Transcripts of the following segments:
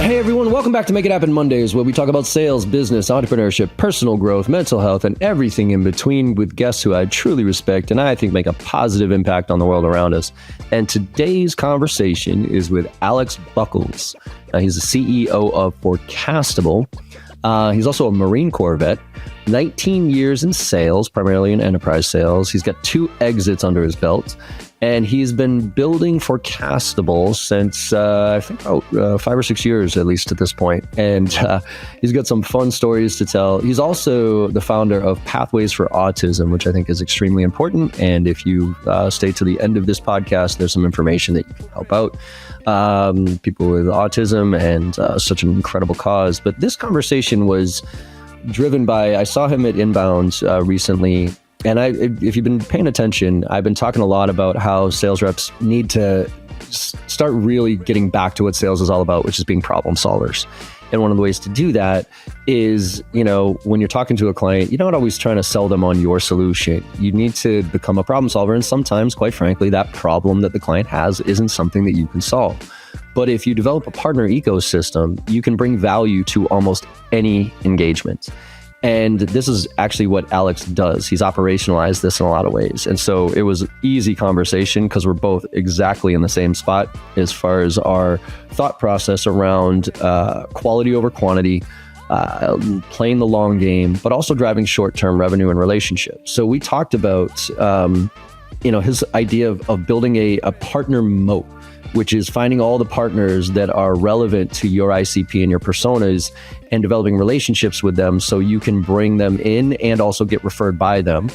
Hey everyone, welcome back to Make It Happen Mondays, where we talk about sales, business, entrepreneurship, personal growth, mental health, and everything in between with guests who I truly respect and I think make a positive impact on the world around us. And today's conversation is with Alex Buckles. He's the CEO of Forecastable. He's also a Marine Corps vet, 19 years in sales, primarily in enterprise sales. He's got 2 exits under his belt. And he's been building Forecastable since, I think, 5 or 6 years, at least at this point. And he's got some fun stories to tell. He's also the founder of Pathways for Autism, which I think is extremely important. And if you stay to the end of this podcast, there's some information that you can help out people with autism and such an incredible cause. But this conversation was driven by, I saw him at Inbound recently. And if you've been paying attention, I've been talking a lot about how sales reps need to start really getting back to what sales is all about, which is being problem solvers. And one of the ways to do that is, when you're talking to a client, you're not always trying to sell them on your solution. You need to become a problem solver. And sometimes, quite frankly, that problem that the client has isn't something that you can solve. But if you develop a partner ecosystem, you can bring value to almost any engagement. And this is actually what Alex does. He's operationalized this in a lot of ways. And so it was easy conversation because we're both exactly in the same spot as far as our thought process around quality over quantity, playing the long game, but also driving short-term revenue and relationships. So we talked about, his idea of building a partner moat, which is finding all the partners that are relevant to your ICP and your personas and developing relationships with them so you can bring them in and also get referred by them.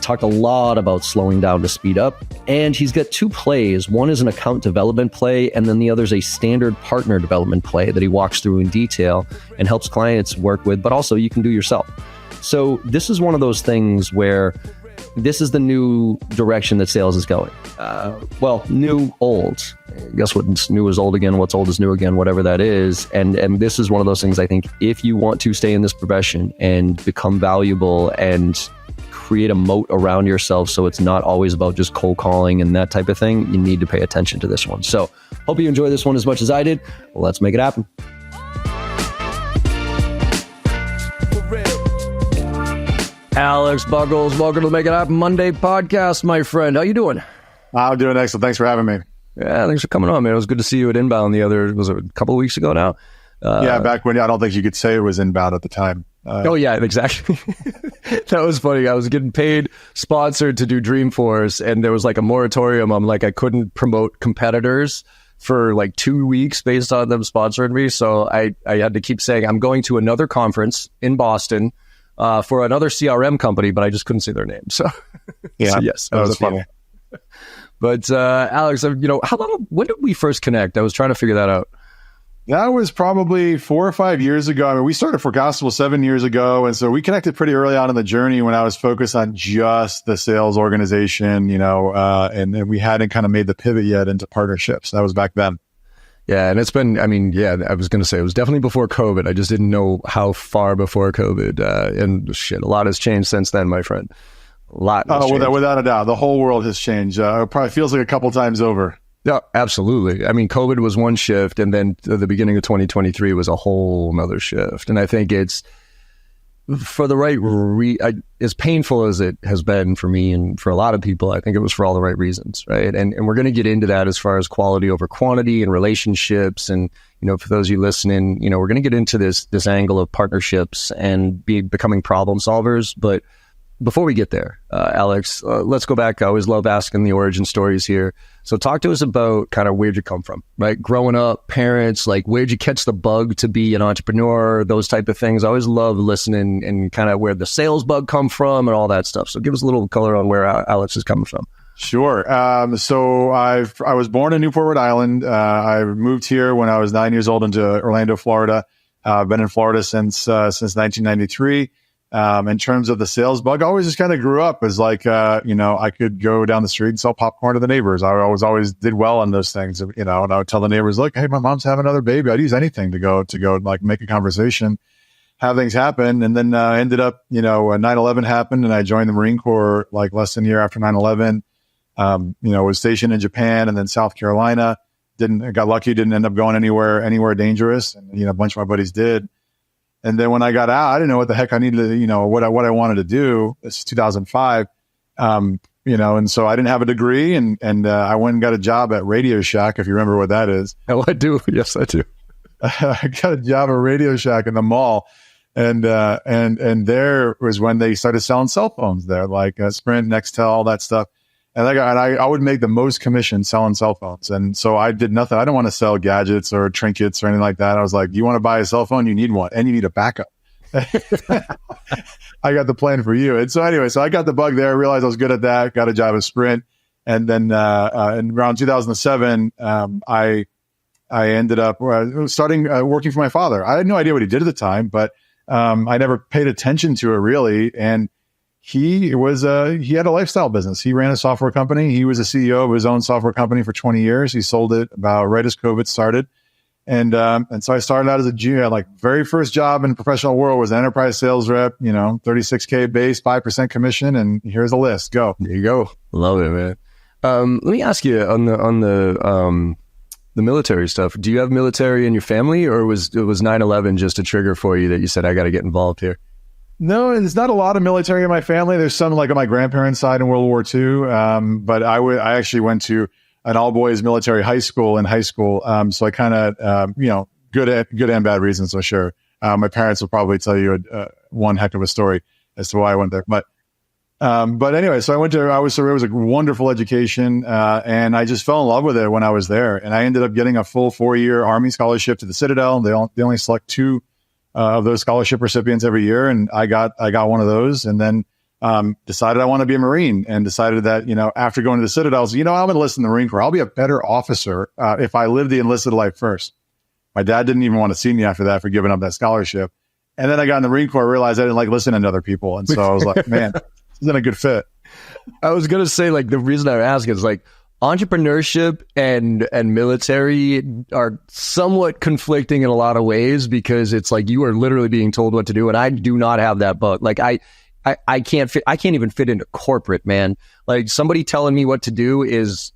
Talked a lot about slowing down to speed up. And he's got 2 plays. One is an account development play, and then the other is a standard partner development play that he walks through in detail and helps clients work with, but also you can do yourself. So this is one of those things where this is the new direction that sales is going. New, old. I guess what's new is old again, what's old is new again, whatever that is. And this is one of those things, I think, if you want to stay in this profession and become valuable and create a moat around yourself so it's not always about just cold calling and that type of thing, you need to pay attention to this one. So hope you enjoy this one as much as I did. Let's make it happen. Alex Buckles, welcome to the Make It Happen Monday podcast, my friend. How you doing? I'm doing excellent. Thanks for having me. Yeah, thanks for coming on, man. It was good to see you at Inbound was it a couple of weeks ago now? Back when I don't think you could say it was Inbound at the time. Yeah, exactly. That was funny. I was getting paid, sponsored to do Dreamforce, and there was like a moratorium. I couldn't promote competitors for like 2 weeks based on them sponsoring me. So I had to keep saying, I'm going to another conference in Boston for another CRM company, but I just couldn't say their name. So, yeah, so yes, that was funny. But Alex, when did we first connect? I was trying to figure that out. That was probably 4 or 5 years ago. I mean, we started Forecastable 7 years ago. And so we connected pretty early on in the journey when I was focused on just the sales organization, and we hadn't kind of made the pivot yet into partnerships. That was back then. Yeah, and it's been, I was going to say it was definitely before COVID. I just didn't know how far before COVID. And shit, a lot has changed since then, my friend. A lot. Without a doubt. The whole world has changed. It probably feels like a couple times over. Yeah, absolutely. COVID was one shift, and then the beginning of 2023 was a whole nother shift. And I think it's for the right as painful as it has been for me and for a lot of people, I think it was for all the right reasons, right? And we're going to get into that as far as quality over quantity and relationships. And, for those of you listening, we're going to get into this angle of partnerships and becoming problem solvers. But before we get there, Alex, let's go back. I always love asking the origin stories here. So talk to us about kind of where'd you come from, right? Growing up, parents, like where'd you catch the bug to be an entrepreneur, those type of things. I always love listening and kind of where the sales bug come from and all that stuff. So give us a little color on where Alex is coming from. Sure. So I was born in Newport, Rhode Island. I moved here when I was 9 years old into Orlando, Florida. I've been in Florida since 1993. In terms of the sales bug, I always just kind of grew up as like, I could go down the street and sell popcorn to the neighbors. I always did well on those things, and I would tell the neighbors, look, hey, my mom's having another baby. I'd use anything to go like make a conversation, have things happen. And then, ended up, 9/11 happened and I joined the Marine Corps like less than a year after 9/11. Was stationed in Japan and then South Carolina. got lucky, didn't end up going anywhere dangerous. And, a bunch of my buddies did. And then when I got out, I didn't know what the heck I needed to, what I wanted to do. This is 2005. And so I didn't have a degree and I went and got a job at Radio Shack, if you remember what that is. Oh, I do. Yes, I do. I got a job at Radio Shack in the mall. And there was when they started selling cell phones there, like Sprint, Nextel, all that stuff. And I would make the most commission selling cell phones. And so I did nothing. I don't want to sell gadgets or trinkets or anything like that. I was like, you want to buy a cell phone? You need one and you need a backup. I got the plan for you. And so anyway, so I got the bug there. I realized I was good at that. Got a job at Sprint. And then in around 2007, I ended up starting working for my father. I had no idea what he did at the time, but I never paid attention to it really. And he had a lifestyle business. He ran a software company. He was a CEO of his own software company for 20 years. He sold it about right as COVID started. And so I started out as a junior, like very first job in the professional world was an enterprise sales rep, $36K base, 5% commission. And here's a list. Go. There you go. Love it, man. Let me ask you on the military stuff. Do you have military in your family, or was 9/11 just a trigger for you that you said, I got to get involved here? No, there's not a lot of military in my family. There's some like on my grandparents' side in World War II. But I actually went to an all boys military high school in high school. So I kind of, good and bad reasons. So sure. My parents will probably tell you one heck of a story as to why I went there. But anyway, so it was a wonderful education. And I just fell in love with it when I was there. And I ended up getting a full 4-year Army scholarship to the Citadel. They only select 2 of those scholarship recipients every year. And I got one of those, and then decided I want to be a Marine, and decided that, after going to the Citadel, I'm going to enlist in the Marine Corps. I'll be a better officer if I live the enlisted life first. My dad didn't even want to see me after that for giving up that scholarship. And then I got in the Marine Corps, realized I didn't like listening to other people. And so I was like, man, this isn't a good fit. I was going to say, like, the reason I ask is like entrepreneurship and military are somewhat conflicting in a lot of ways, because it's like you are literally being told what to do. And I do not have that bug. Like I can't even fit into corporate, man. Like somebody telling me what to do is,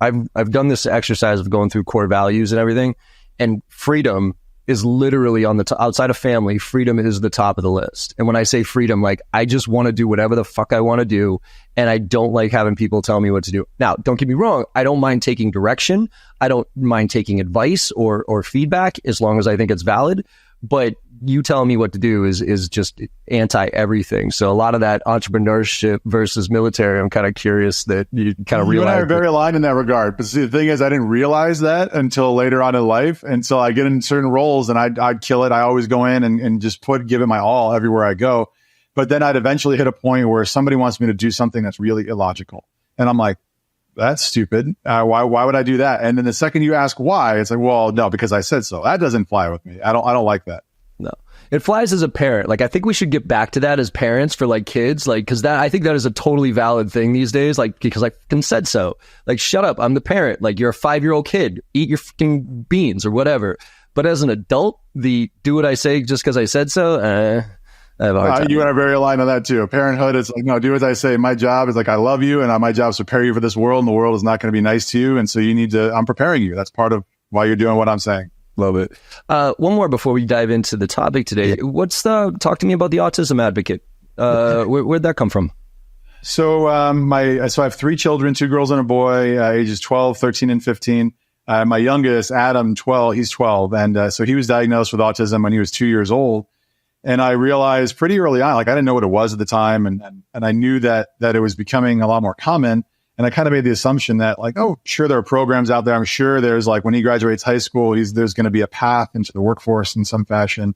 I've done this exercise of going through core values and everything, and freedom is literally on the outside of family. Freedom is the top of the list. And when I say freedom, like I just want to do whatever the fuck I want to do. And I don't like having people tell me what to do. Now, don't get me wrong. I don't mind taking direction. I don't mind taking advice or feedback as long as I think it's valid. But you telling me what to do is just anti everything. So a lot of that entrepreneurship versus military, I'm kind of curious that you kind of realize. You and I are very aligned in that regard. But see, the thing is, I didn't realize that until later on in life. And so I get in certain roles and I'd kill it. I always go in and just give it my all everywhere I go. But then I'd eventually hit a point where somebody wants me to do something that's really illogical. And I'm like, that's stupid. Why would I do that? And then the second you ask why, it's like, well, no, because I said so. That doesn't fly with me. I don't like that. No, it flies as a parent. Like, I think we should get back to that as parents for like kids, like, cause I think that is a totally valid thing these days. Like, because I fucking said so. Like, shut up. I'm the parent. Like, you're a 5-year-old kid, eat your fucking beans or whatever. But as an adult, do what I say just cause I said so. I have a hard time. You and I are very aligned on that too. Parenthood, it's like, no, do as I say. My job is like, I love you, and my job is to prepare you for this world, and the world is not going to be nice to you. And so I'm preparing you. That's part of why you're doing what I'm saying. Love it. One more before we dive into the topic today. Talk to me about the Autism Advocate. Where'd that come from? So, I have 3 children, 2 girls and a boy, ages 12, 13, and 15. My youngest, Adam, 12, he's 12. And so he was diagnosed with autism when he was 2 years old. And I realized pretty early on, like I didn't know what it was at the time. And I knew that it was becoming a lot more common. And I kind of made the assumption that like, oh, sure, there are programs out there. I'm sure there's like when he graduates high school, there's going to be a path into the workforce in some fashion.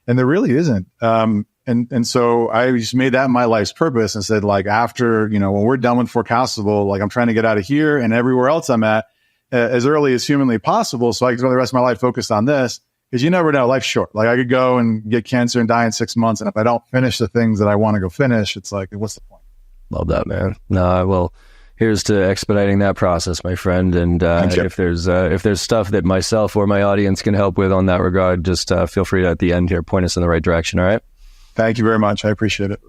And there really isn't. And so I just made that my life's purpose and said like, after, when we're done with Forecastable, like I'm trying to get out of here and everywhere else I'm at as early as humanly possible. So I can spend the rest of my life focused on this. Because you never know, life's short. Like I could go and get cancer and die in 6 months. And if I don't finish the things that I want to go finish, it's like, what's the point? Love that, man. No, well, here's to expediting that process, my friend. And if there's stuff that myself or my audience can help with on that regard, just feel free to at the end here, point us in the right direction. All right. Thank you very much. I appreciate it.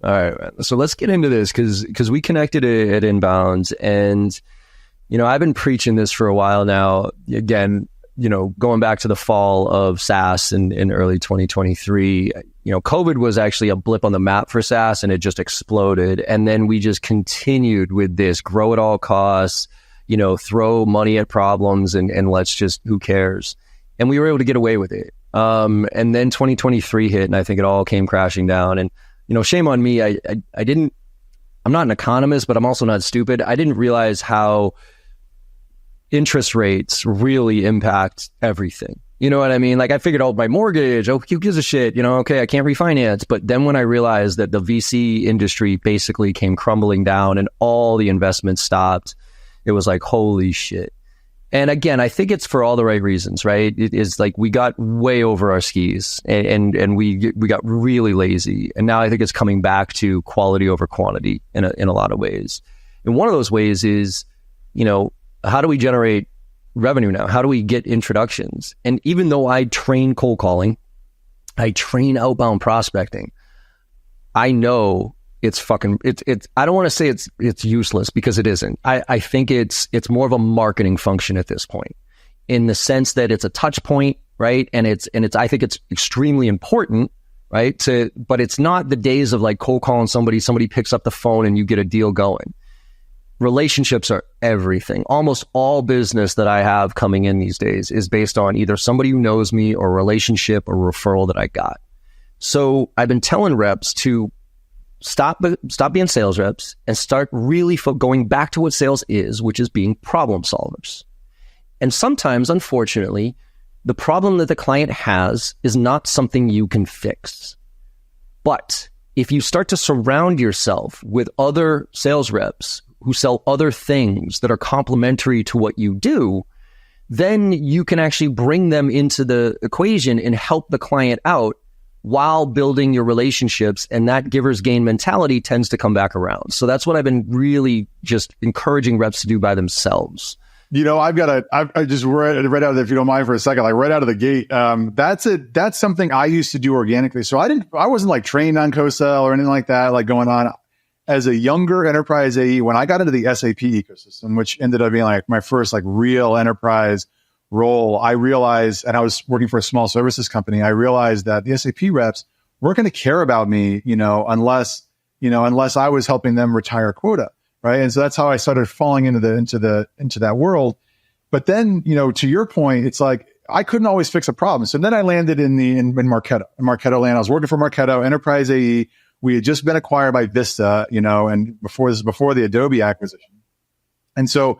All right, man. So let's get into this because we connected at Inbounds, and I've been preaching this for a while now. Again, going back to the fall of SaaS in early 2023, COVID was actually a blip on the map for SaaS, and it just exploded. And then we just continued with this grow at all costs, throw money at problems and let's just, who cares? And we were able to get away with it. And then 2023 hit, and I think it all came crashing down. And, shame on me. I'm not an economist, but I'm also not stupid. I didn't realize how interest rates really impact everything. You know what I mean? Like, I figured, my mortgage, who gives a shit? Okay, I can't refinance. But then when I realized that the VC industry basically came crumbling down and all the investments stopped, it was like, holy shit. And again, I think it's for all the right reasons, right? It is like we got way over our skis and we got really lazy. And now I think it's coming back to quality over quantity in a lot of ways. And one of those ways is, how do we generate revenue now? How do we get introductions? And even though I train cold calling, I train outbound prospecting, I know it's I don't want to say it's useless, because it isn't. I think it's more of a marketing function at this point, in the sense that it's a touch point, right? And I think it's extremely important, right? But it's not the days of like cold calling somebody picks up the phone and you get a deal going. Relationships are everything. Almost all business that I have coming in these days is based on either somebody who knows me or a relationship or referral that I got. So I've been telling reps to stop being sales reps and start really going back to what sales is, which is being problem solvers. And sometimes, unfortunately, the problem that the client has is not something you can fix. But if you start to surround yourself with other sales reps who sell other things that are complementary to what you do, then you can actually bring them into the equation and help the client out while building your relationships. And that giver's gain mentality tends to come back around. So that's what I've been really just encouraging reps to do by themselves. I just right out of there, if you don't mind for a second, like right out of the gate. That's something I used to do organically. So I wasn't like trained on co-sell or anything like that, like going on. As a younger enterprise AE, when I got into the SAP ecosystem, which ended up being like my first like real enterprise role, I realized, and I was working for a small services company, I realized that the SAP reps weren't going to care about me, unless I was helping them retire quota, right? And so that's how I started falling into that world. But then, to your point, it's like I couldn't always fix a problem. So then I landed in Marketo. In Marketo land, I was working for Marketo, enterprise AE. We had just been acquired by Vista, and before the Adobe acquisition. And so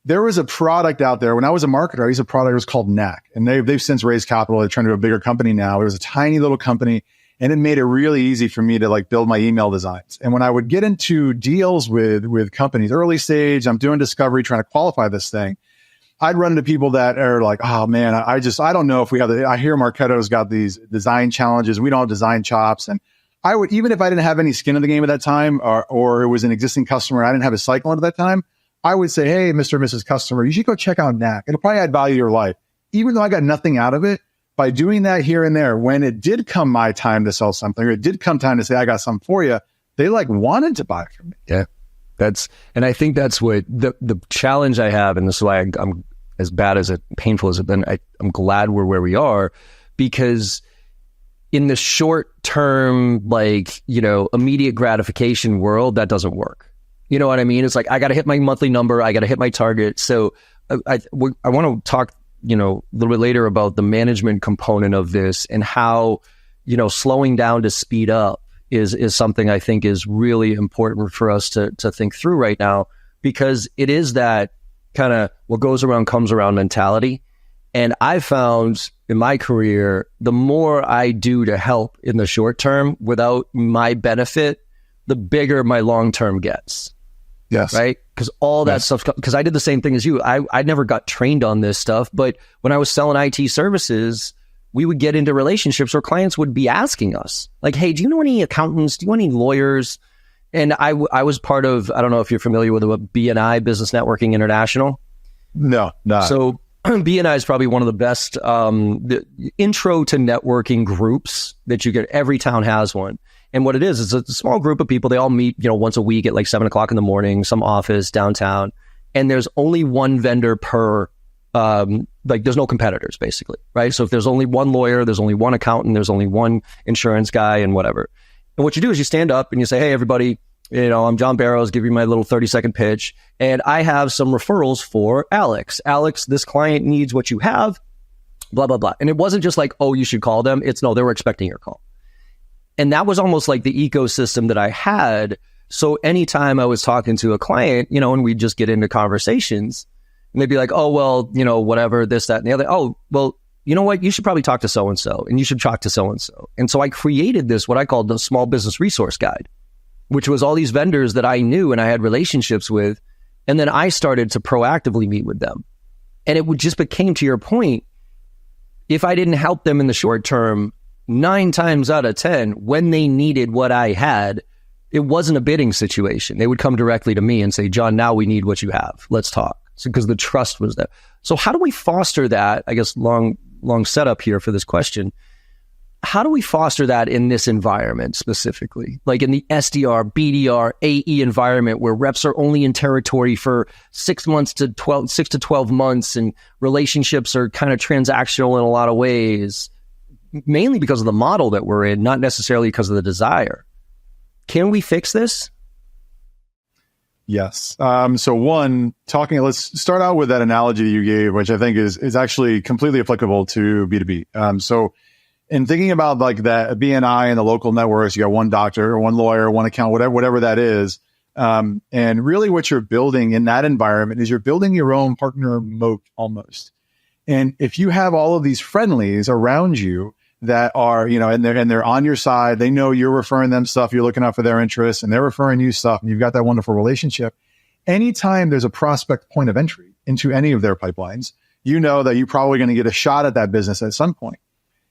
there was a product out there. When I was a marketer, I used a product that was called NAC, and they've since raised capital. They're turned into a bigger company now. It was a tiny little company, and it made it really easy for me to like build my email designs. And when I would get into deals with companies, early stage, I'm doing discovery, trying to qualify this thing, I'd run into people that are like, oh man, I don't know if we have I hear Marketo's got these design challenges. We don't have design chops. And I would, even if I didn't have any skin in the game at that time, or it was an existing customer, I didn't have a cycle into that time, I would say, hey, Mr. and Mrs. Customer, you should go check out NAC. It'll probably add value to your life. Even though I got nothing out of it, by doing that here and there, when it did come my time to sell something, or it did come time to say, I got something for you, they like wanted to buy from me. Yeah. And I think that's what the challenge I have, and this is why I'm as bad as it, painful as it's been, I'm glad we're where we are, because in the short term, immediate gratification world, that doesn't work. You know what I mean? It's like, I got to hit my monthly number. I got to hit my target. So I want to talk, a little bit later about the management component of this and how, slowing down to speed up is something I think is really important for us to think through right now, because it is that kind of what goes around comes around mentality. And I found in my career, the more I do to help in the short term without my benefit, the bigger my long term gets. Yes. Right? Because all that stuff, because I did the same thing as you. I never got trained on this stuff, but when I was selling IT services, we would get into relationships where clients would be asking us, like, hey, do you know any accountants? Do you know any lawyers? And I was part of, I don't know if you're familiar with BNI, Business Networking International. No, not. So BNI is probably one of the best the intro to networking groups that you get. Every town has one. And what it is, it's a small group of people. They all meet, once a week at like 7:00 in the morning, some office downtown. and there's only one vendor per, like there's no competitors basically, right? So if there's only one lawyer, there's only one accountant, there's only one insurance guy and whatever. And what you do is you stand up and you say, hey, everybody, I'm John Barrows, give you my little 30-second pitch. And I have some referrals for Alex. Alex, this client needs what you have, blah, blah, blah. And it wasn't just like, oh, you should call them. It's no, they were expecting your call. And that was almost like the ecosystem that I had. So anytime I was talking to a client, and we'd just get into conversations and they'd be like, oh, well, whatever, this, that, and the other. Oh, well, you know what? You should probably talk to so-and-so and you should talk to so-and-so. And so I created this, what I called the small business resource guide, which was all these vendors that I knew and I had relationships with. And then I started to proactively meet with them. And it just became, to your point, if I didn't help them in the short term, 9 times out of 10, when they needed what I had, it wasn't a bidding situation. They would come directly to me and say, John, now we need what you have. Let's talk. Because the trust was there. So how do we foster that? I guess long setup here for this question. How do we foster that in this environment specifically? Like in the SDR, BDR, AE environment where reps are only in territory for 6 to 12 months and relationships are kind of transactional in a lot of ways, mainly because of the model that we're in, not necessarily because of the desire. Can we fix this? Yes. So let's start out with that analogy you gave, which I think is actually completely applicable to B2B. So in thinking about like that BNI and the local networks, you got one doctor, one lawyer, one account, whatever that is. And really what you're building in that environment is you're building your own partner moat almost. And if you have all of these friendlies around you that are, and they're on your side, they know you're referring them stuff, you're looking out for their interests, and they're referring you stuff, and you've got that wonderful relationship. Anytime there's a prospect point of entry into any of their pipelines, you know that you're probably going to get a shot at that business at some point.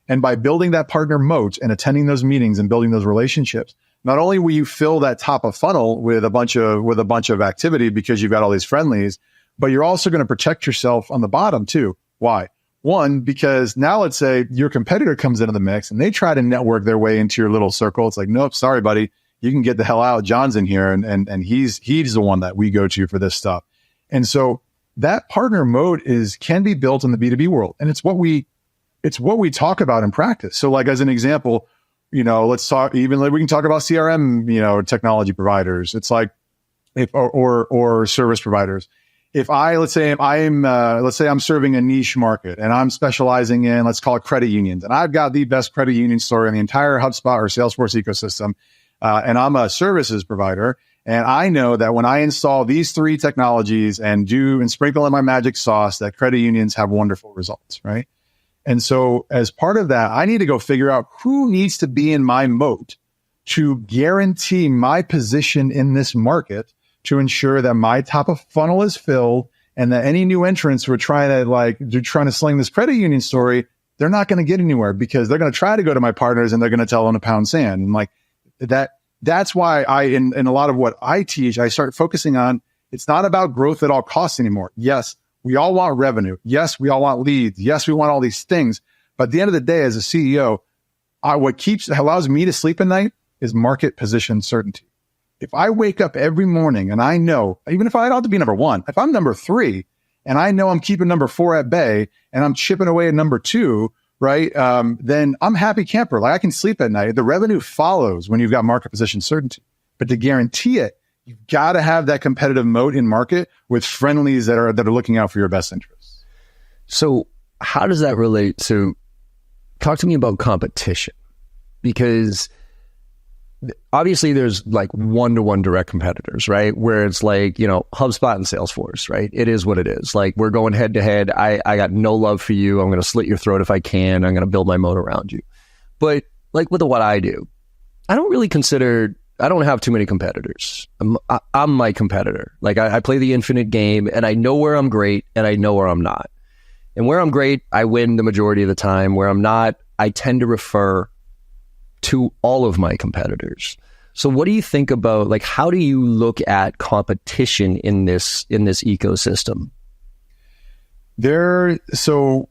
And by building that partner moat and attending those meetings and building those relationships, not only will you fill that top of funnel with a bunch of activity because you've got all these friendlies, but you're also going to protect yourself on the bottom too. Why? One, because now let's say your competitor comes into the mix and they try to network their way into your little circle. It's like, nope, sorry, buddy. You can get the hell out. John's in here and he's the one that we go to for this stuff. And so that partner mode can be built in the B2B world. And it's what we talk about in practice. So like as an example, let's talk, we can talk about CRM, technology providers. It's like or service providers. Let's say I'm serving a niche market and I'm specializing in, let's call it credit unions. And I've got the best credit union story in the entire HubSpot or Salesforce ecosystem. And I'm a services provider. And I know that when I install these 3 technologies and sprinkle in my magic sauce, that credit unions have wonderful results, right? And so as part of that, I need to go figure out who needs to be in my moat to guarantee my position in this market, to ensure that my top of funnel is filled and that any new entrants who are trying to sling this credit union story, they're not going to get anywhere because they're going to try to go to my partners and they're going to tell them to pound sand. And like that's why in a lot of what I teach, I start focusing on, it's not about growth at all costs anymore. Yes, we all want revenue. Yes, we all want leads. Yes, we want all these things. But at the end of the day, as a CEO, what allows me to sleep at night is market position certainty. If I wake up every morning and I know, even if I don't have to be number 1, if I'm number 3 and I know I'm keeping number 4 at bay and I'm chipping away at number 2, right? Then I'm happy camper. Like I can sleep at night. The revenue follows when you've got market position certainty. But to guarantee it, you've got to have that competitive moat in market with friendlies that are looking out for your best interests. So how does that relate to, talk to me about competition? Because obviously there's like one-to-one direct competitors, right? Where it's like, HubSpot and Salesforce, right? It is what it is. Like we're going head to head. I got no love for you. I'm going to slit your throat if I can. I'm going to build my moat around you. But like with what I do, I don't have too many competitors. I'm my competitor. Like I play the infinite game and I know where I'm great and I know where I'm not. And where I'm great, I win the majority of the time. Where I'm not, I tend to refer to all of my competitors. So what do you think about, like, how do you look at competition in this ecosystem? So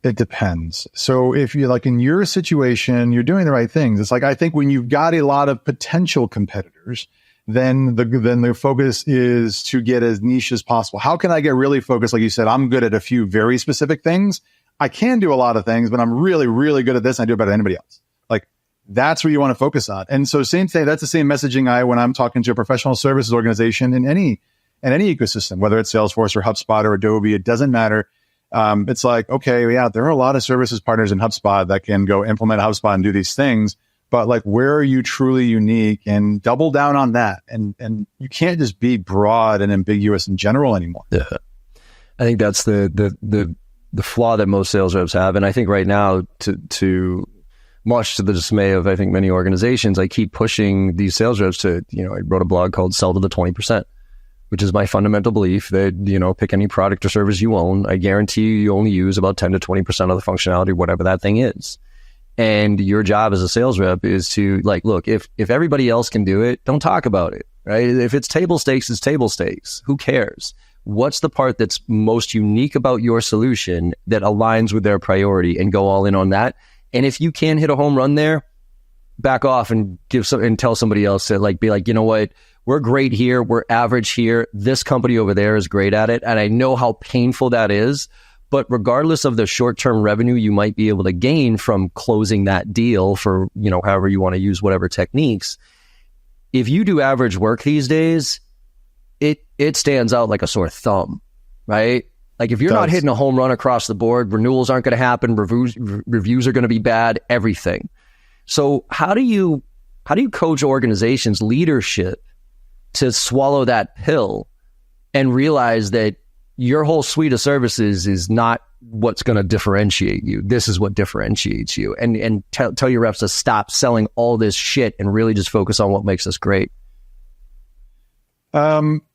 it depends. So if you're like in your situation, you're doing the right things. It's like, I think when you've got a lot of potential competitors, then the focus is to get as niche as possible. How can I get really focused? Like you said, I'm good at a few very specific things. I can do a lot of things, but I'm really, really good at this. And I do it better than anybody else. Like that's what you want to focus on. And so same thing, that's the same messaging when I'm talking to a professional services organization in any ecosystem, whether it's Salesforce or HubSpot or Adobe, it doesn't matter. It's like, okay, yeah, there are a lot of services partners in HubSpot that can go implement HubSpot and do these things. But like, where are you truly unique, and double down on that. And you can't just be broad and ambiguous in general anymore. Yeah. I think that's the flaw that most sales reps have. And I think right now, to much to the dismay of, I think, many organizations, I keep pushing these sales reps to, I wrote a blog called Sell to the 20%, which is my fundamental belief that, pick any product or service you own. I guarantee you only use about 10 to 20% of the functionality, whatever that thing is. And your job as a sales rep is to look, if everybody else can do it, don't talk about it, right? If it's table stakes, it's table stakes. Who cares? What's the part that's most unique about your solution that aligns with their priority, and go all in on that? And if you can hit a home run there, back off and tell somebody else to be like, you know what? We're great here. We're average here. This company over there is great at it. And I know how painful that is. But regardless of the short-term revenue you might be able to gain from closing that deal for, however you want to use whatever techniques, if you do average work these days, it stands out like a sore thumb, right? Like if you're not hitting a home run across the board, renewals aren't going to happen, reviews are going to be bad, everything. So how do you coach organizations, leadership, to swallow that pill and realize that your whole suite of services is not what's going to differentiate you? This is what differentiates you. And tell your reps to stop selling all this shit and really just focus on what makes us great.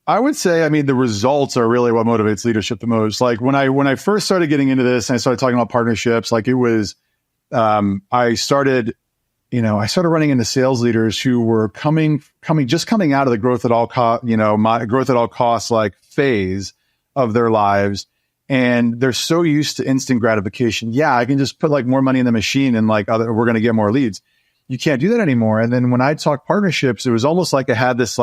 I would say, the results are really what motivates leadership the most. Like when I first started getting into this and I started talking about partnerships, like it was, I started running into sales leaders who were coming out of the growth at all growth at all costs phase of their lives. And they're so used to instant gratification. Yeah, I can just put more money in the machine and we're going to get more leads. You can't do that anymore. And then when I talk partnerships, it was almost like I had this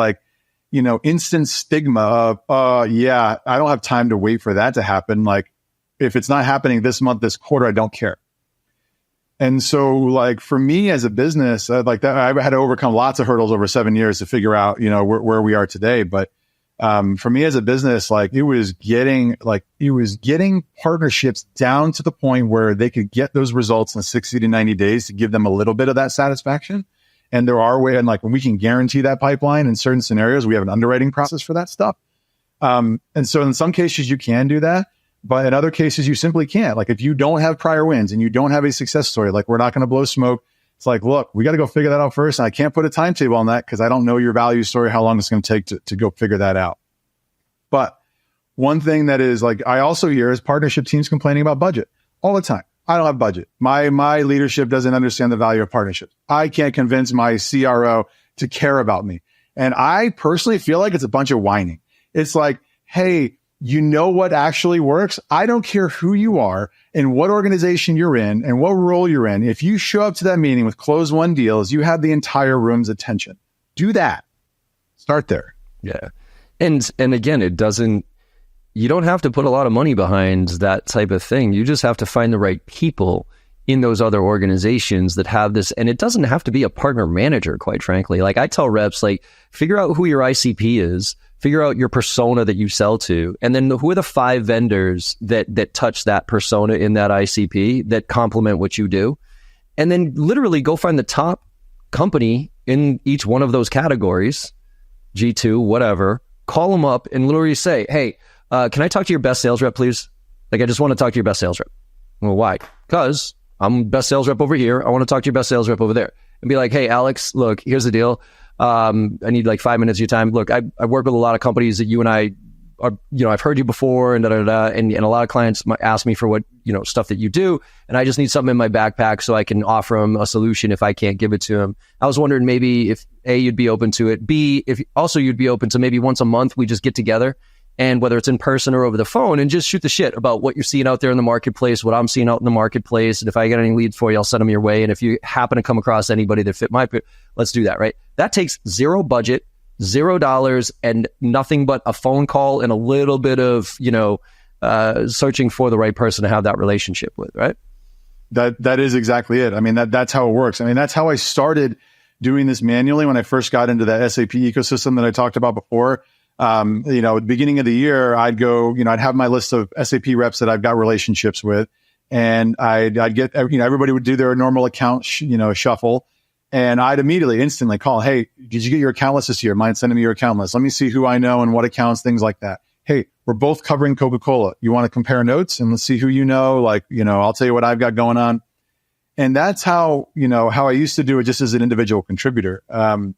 instant stigma of, yeah, I don't have time to wait for that to happen. Like if it's not happening this month, this quarter, I don't care. And so for me as a business, I had to overcome lots of hurdles over 7 years to figure out, where we are today. But for me as a business, it was getting partnerships down to the point where they could get those results in 60 to 90 days to give them a little bit of that satisfaction. And there are ways, and when we can guarantee that pipeline in certain scenarios, we have an underwriting process for that stuff. And so in some cases you can do that, but in other cases you simply can't. If you don't have prior wins and you don't have a success story, we're not going to blow smoke. It's look, we got to go figure that out first. And I can't put a timetable on that because I don't know your value story, how long it's going to take to go figure that out. But one thing that is I also hear is partnership teams complaining about budget all the time. I don't have budget. My leadership doesn't understand the value of partnerships. I can't convince my CRO to care about me. And I personally feel like it's a bunch of whining. It's hey, you know what actually works? I don't care who you are and what organization you're in and what role you're in. If you show up to that meeting with close won deals, you have the entire room's attention. Do that. Start there. Yeah. And again, you don't have to put a lot of money behind that type of thing. You just have to find the right people in those other organizations that have this. And it doesn't have to be a partner manager, quite frankly. I tell reps, figure out who your ICP is, figure out your persona that you sell to, and then who are the 5 vendors that touch that persona in that ICP that complement what you do. And then literally go find the top company in each one of those categories, G2, whatever, call them up and literally say, hey, can I talk to your best sales rep, please? I just want to talk to your best sales rep. Well, why? Because I'm best sales rep over here. I want to talk to your best sales rep over there. And be like, hey, Alex, look, here's the deal. I need 5 minutes of your time. Look, I work with a lot of companies that you and I are, I've heard you before and and a lot of clients might ask me for what, stuff that you do. And I just need something in my backpack so I can offer them a solution if I can't give it to them. I was wondering maybe if A, you'd be open to it. B, if also you'd be open to maybe once a month, we just get together. And whether it's in person or over the phone, and just shoot the shit about what you're seeing out there in the marketplace, what I'm seeing out in the marketplace. And if I get any leads for you, I'll send them your way. And if you happen to come across anybody that fit my, let's do that, right? That takes zero budget, $0 and nothing but a phone call and a little bit of, searching for the right person to have that relationship with, right? That is exactly it. I mean, that's how it works. I mean, that's how I started doing this manually when I first got into that SAP ecosystem that I talked about before. At the beginning of the year, I'd go, I'd have my list of SAP reps that I've got relationships with, and I'd get, everybody would do their normal account, shuffle. And I'd instantly call, hey, did you get your account list this year? Mind sending me your account list. Let me see who I know and what accounts, things like that. Hey, we're both covering Coca-Cola. You want to compare notes and let's see who you know? I'll tell you what I've got going on. And that's how I used to do it just as an individual contributor. And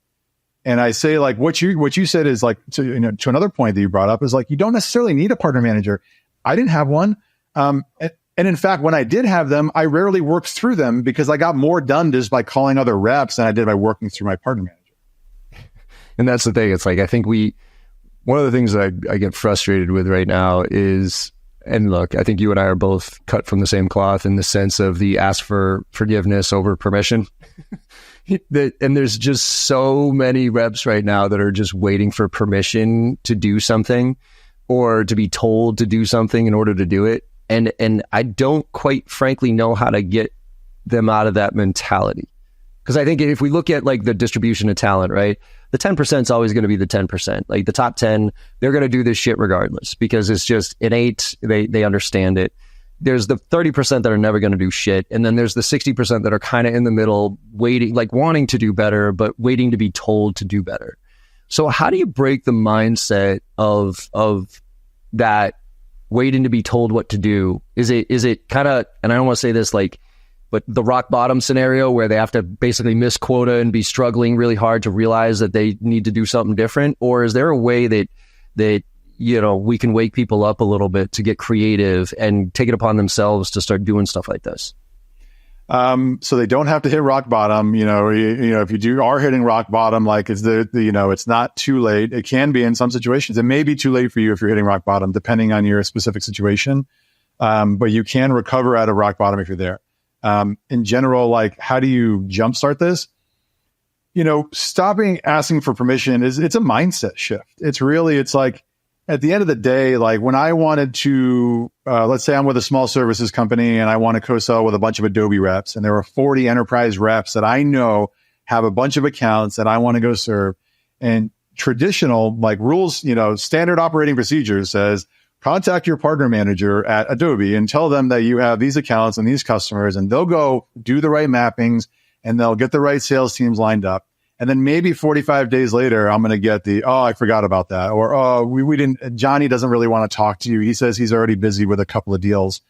I say what you said is to another point that you brought up is you don't necessarily need a partner manager. I didn't have one. And in fact, when I did have them, I rarely worked through them because I got more done just by calling other reps than I did by working through my partner manager. And that's the thing. It's I think one of the things that I get frustrated with right now is, and look, I think you and I are both cut from the same cloth in the sense of the ask for forgiveness over permission. And there's just so many reps right now that are just waiting for permission to do something or to be told to do something in order to do it. And I don't quite frankly know how to get them out of that mentality. Because I think if we look at the distribution of talent, right, the 10% is always going to be the 10%. The top 10, they're going to do this shit regardless because it's just innate. They understand it. There's the 30% that are never going to do shit. And then there's the 60% that are kind of in the middle, waiting, wanting to do better, but waiting to be told to do better. So how do you break the mindset of that waiting to be told what to do? Is it kind of, and I don't want to say this but the rock bottom scenario where they have to basically miss quota and be struggling really hard to realize that they need to do something different? Or is there a way that we can wake people up a little bit to get creative and take it upon themselves to start doing stuff like this? So they don't have to hit rock bottom. If you are hitting rock bottom, it's not too late. It can be in some situations. It may be too late for you if you're hitting rock bottom, depending on your specific situation. But you can recover out of rock bottom if you're there. In general, how do you jumpstart this? Stopping asking for permission it's a mindset shift. It's at the end of the day, when I wanted to, let's say I'm with a small services company and I want to co-sell with a bunch of Adobe reps, and there are 40 enterprise reps that I know have a bunch of accounts that I want to go serve. And traditional rules, standard operating procedures says, contact your partner manager at Adobe and tell them that you have these accounts and these customers, and they'll go do the right mappings and they'll get the right sales teams lined up. And then maybe 45 days later, I'm going to get I forgot about that. Or, we didn't, Johnny doesn't really want to talk to you. He says he's already busy with a couple of deals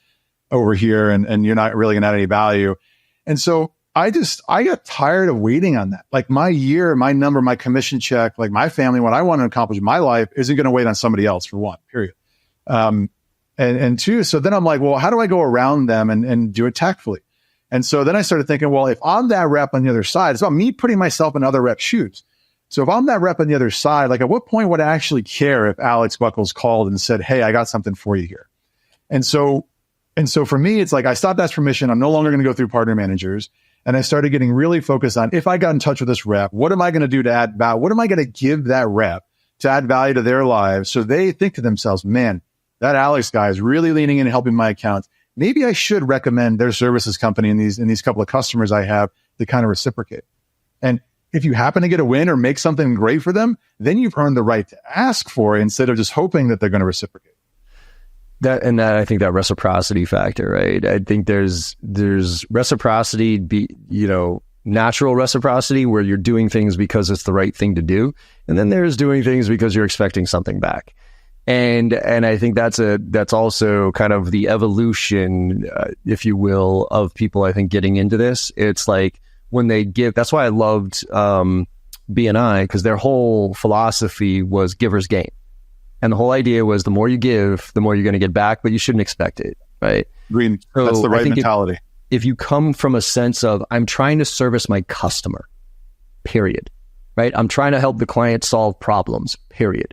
over here and you're not really going to add any value. And so I got tired of waiting on that. My year, my number, my commission check, my family, what I want to accomplish in my life isn't going to wait on somebody else, for one, period. And two, so then I'm well, how do I go around them and do it tactfully? And so then I started thinking, well, if I'm that rep on the other side, it's about me putting myself in other rep shoes. So if I'm that rep on the other side, at what point would I actually care if Alex Buckles called and said, hey, I got something for you here? And so for me, it's I stopped asking permission. I'm no longer going to go through partner managers. And I started getting really focused on, if I got in touch with this rep, what am I going to do to add value? What am I going to give that rep to add value to their lives? So they think to themselves, man, that Alex guy is really leaning in and helping my accounts. Maybe I should recommend their services company and these couple of customers I have to kind of reciprocate. And if you happen to get a win or make something great for them, then you've earned the right to ask for it instead of just hoping that they're going to reciprocate. That I think that reciprocity factor, right? I think there's reciprocity, natural reciprocity where you're doing things because it's the right thing to do. And then there's doing things because you're expecting something back. And I think that's also kind of the evolution, if you will, of people, I think, getting into this. It's when they give, that's why I loved BNI, because their whole philosophy was giver's gain. And the whole idea was the more you give, the more you're going to get back, but you shouldn't expect it, right? Green, so that's the right mentality. If you come from a sense of, I'm trying to service my customer, period, right? I'm trying to help the client solve problems, period.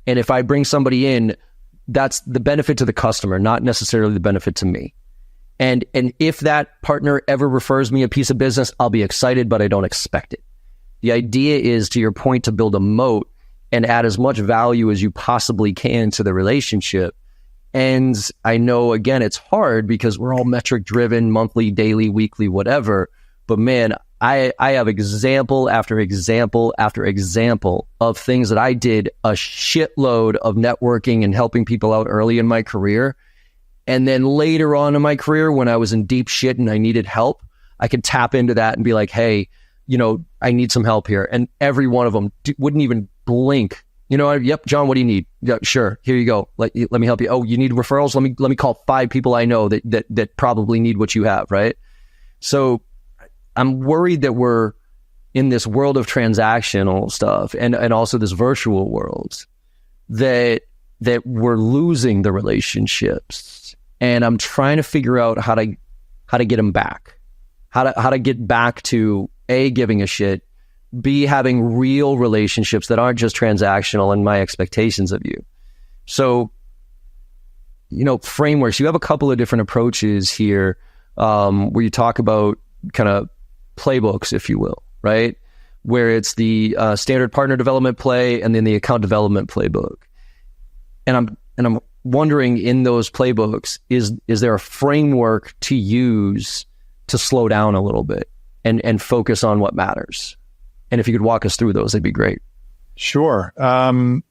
And if I bring somebody in, that's the benefit to the customer, not necessarily the benefit to me. And if that partner ever refers me a piece of business, I'll be excited, but I don't expect it. The idea is, to your point, to build a moat, and add as much value as you possibly can to the relationship. And I know, again, it's hard because we're all metric driven, monthly, daily, weekly, whatever. But man, I have example after example after example of things that I did a shitload of networking and helping people out early in my career. And then later on in my career, when I was in deep shit and I needed help, I could tap into that and be like, hey, I need some help here. And every one of them wouldn't even blink. Yep, John, what do you need? Yeah, sure. Here you go. Let me help you. Oh, you need referrals? Let me call 5 people I know that probably need what you have, right? So I'm worried that we're in this world of transactional stuff and also this virtual world that we're losing the relationships. And I'm trying to figure out how to get them back, how to get back to A, giving a shit, B, having real relationships that aren't just transactional and my expectations of you. So, frameworks, you have a couple of different approaches here where you talk about kind of playbooks, if you will, right? Where it's the standard partner development play and then the account development playbook. And I'm wondering, in those playbooks, is there a framework to use to slow down a little bit and focus on what matters? And if you could walk us through those, that'd be great. Sure.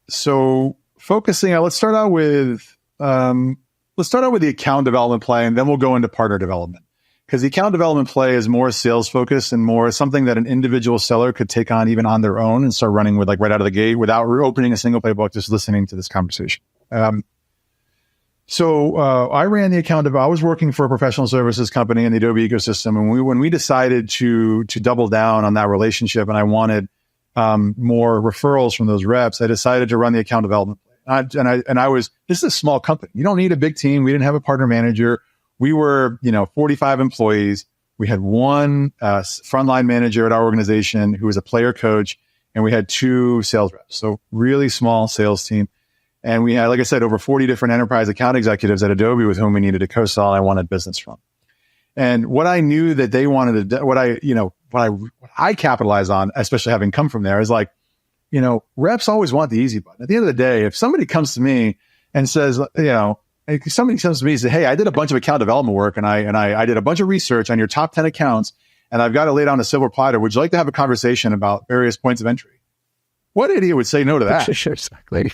So focusing, let's start out with the account development play, and then we'll go into partner development. Because the account development play is more sales focused and more something that an individual seller could take on even on their own and start running with, like, right out of the gate without opening a single playbook, just listening to this conversation. So I ran the account I was working for a professional services company in the Adobe ecosystem. And when we decided to double down on that relationship and I wanted more referrals from those reps, I decided to run the account development play. This is a small company. You don't need a big team. We didn't have a partner manager. We were, 45 employees. We had one frontline manager at our organization who was a player coach, and we had 2 sales reps. So really small sales team. And we had, like I said, over 40 different enterprise account executives at Adobe with whom we needed to co-sell and I wanted business from. And what I knew that they wanted to, what I capitalized on, especially having come from there, is like, reps always want the easy button. At the end of the day, if somebody comes to me and says, somebody comes to me and says, hey, I did a bunch of account development work and I did a bunch of research on your top 10 accounts and I've got to lay down a silver platter. Would you like to have a conversation about various points of entry? What idiot would say no to that? Sure, exactly.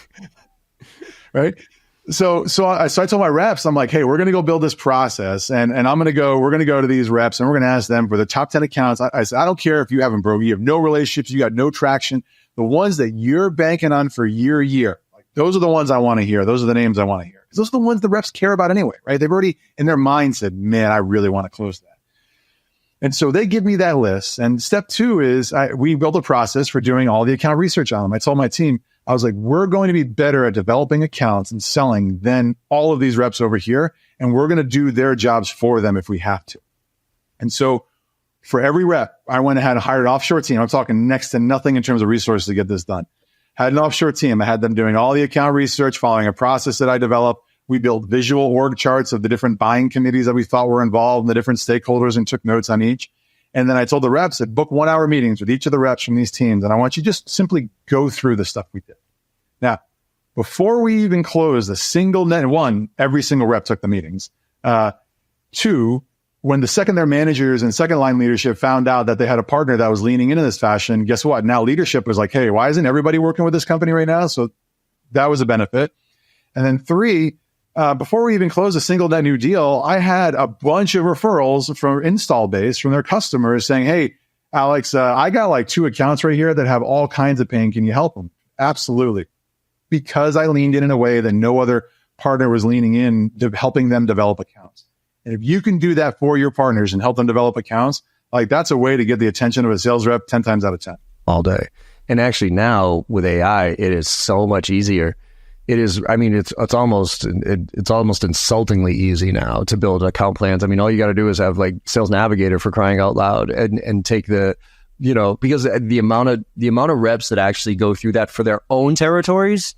Right. So I told my reps, I'm like, hey, we're going to go build this process and we're going to go to these reps and we're going to ask them for the top 10 accounts. I said, I don't care if you haven't broken, you have no relationships, you got no traction. The ones that you're banking on for year to year, like, those are the ones I want to hear. Those are the names I want to hear. Because those are the ones the reps care about anyway, right? They've already in their mind said, man, I really want to close that. And so they give me that list. And step 2 is we built a process for doing all the account research on them. I told my team, I was like, we're going to be better at developing accounts and selling than all of these reps over here. And we're going to do their jobs for them if we have to. And so for every rep, I went ahead and hired an offshore team. I'm talking next to nothing in terms of resources to get this done. Had an offshore team. I had them doing all the account research, following a process that I developed. We built visual org charts of the different buying committees that we thought were involved and the different stakeholders and took notes on each. And then I told the reps that book 1-hour meetings with each of the reps from these teams. And I want you to just simply go through the stuff we did. Now, before we even closed a single net, 1, every single rep took the meetings. 2, when their managers and second line leadership found out that they had a partner that was leaning into this fashion, guess what? Now leadership was like, hey, why isn't everybody working with this company right now? So that was a benefit. And then 3, before we even closed a single net new deal, I had a bunch of referrals from install base from their customers saying, hey, Alex, I got like 2 accounts right here that have all kinds of pain. Can you help them? Absolutely. Because I leaned in a way that no other partner was leaning in to helping them develop accounts. And if you can do that for your partners and help them develop accounts, like, that's a way to get the attention of a sales rep 10 times out of 10. All day. And actually now with AI, it is so much easier. It is, I mean, it's almost insultingly easy now to build account plans. I mean, all you got to do is have like Sales Navigator, for crying out loud, and take the, because the amount of reps that actually go through that for their own territories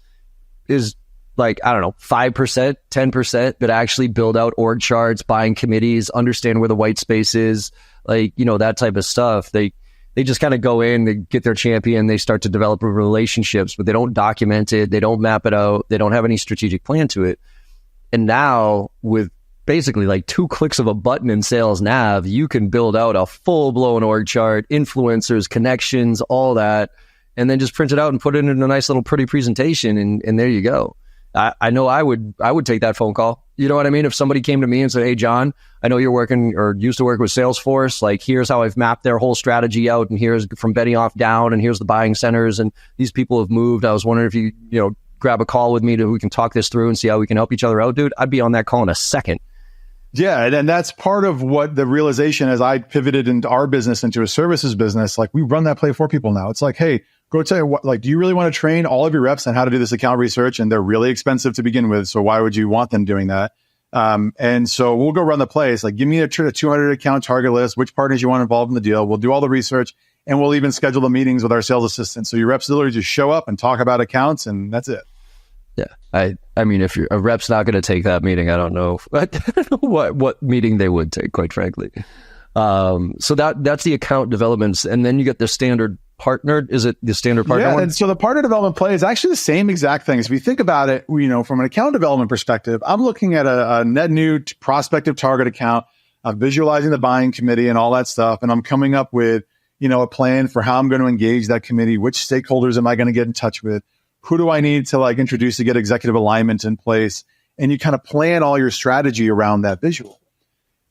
is like, I don't know, 5%, 10% that actually build out org charts, buying committees, understand where the white space is, like, that type of stuff. they just kind of go in, they get their champion, they start to develop relationships, but they don't document it, they don't map it out, they don't have any strategic plan to it. And now with basically like 2 clicks of a button in Sales Nav, you can build out a full-blown org chart, influencers, connections, all that, and then just print it out and put it in a nice little pretty presentation, and there you go. I know I would take that phone call. You know what I mean? If somebody came to me and said, hey, John, I know you're working or used to work with Salesforce. Like, here's how I've mapped their whole strategy out, and here's from Benioff down, and here's the buying centers, and these people have moved. I was wondering if you grab a call with me we can talk this through and see how we can help each other out, dude. I'd be on that call in a second. Yeah, and that's part of what the realization as I pivoted into our business into a services business. Like, we run that play for people now. It's like, hey, go tell you what, like, do you really want to train all of your reps on how to do this account research? And they're really expensive to begin with. So why would you want them doing that? And so we'll go run the plays. Like, give me a 200 account target list, which partners you want involved in the deal. We'll do all the research, and we'll even schedule the meetings with our sales assistants. So your reps literally just show up and talk about accounts, and that's it. Yeah. I mean, if a rep's not going to take that meeting, I don't know what meeting they would take, quite frankly. So that's the account developments. And then you get the standard partner. Is it the standard partner one? And so the partner development play is actually the same exact thing. So if you think about it, from an account development perspective, I'm looking at a net new prospective target account. I'm visualizing the buying committee and all that stuff. And I'm coming up with, a plan for how I'm going to engage that committee. Which stakeholders am I going to get in touch with? Who do I need to introduce to get executive alignment in place? And you kind of plan all your strategy around that visual.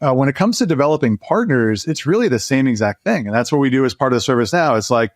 When it comes to developing partners, it's really the same exact thing. And that's what we do as part of the service now. It's like,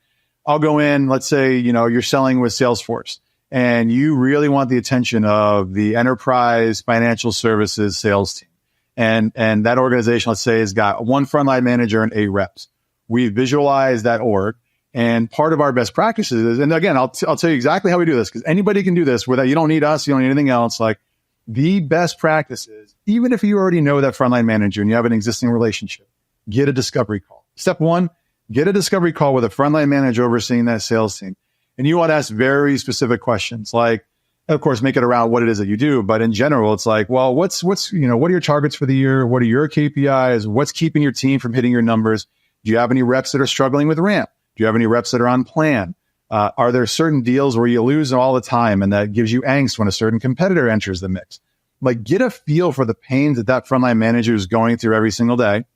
I'll go in, let's say, you're selling with Salesforce and you really want the attention of the enterprise financial services sales team. And that organization, let's say, has got 1 frontline manager and 8 reps. We visualize that org. And part of our best practices is, and again, I'll tell you exactly how we do this, because anybody can do this without, you don't need us, you don't need anything else. Like, the best practices, even if you already know that frontline manager and you have an existing relationship, get a discovery call. Step 1, get a discovery call with a frontline manager overseeing that sales team. And you want to ask very specific questions, like, of course, make it around what it is that you do. But in general, it's like, well, what are your targets for the year? What are your KPIs? What's keeping your team from hitting your numbers? Do you have any reps that are struggling with ramp? Do you have any reps that are on plan? Are there certain deals where you lose all the time and that gives you angst when a certain competitor enters the mix? Like, get a feel for the pains that frontline manager is going through every single day.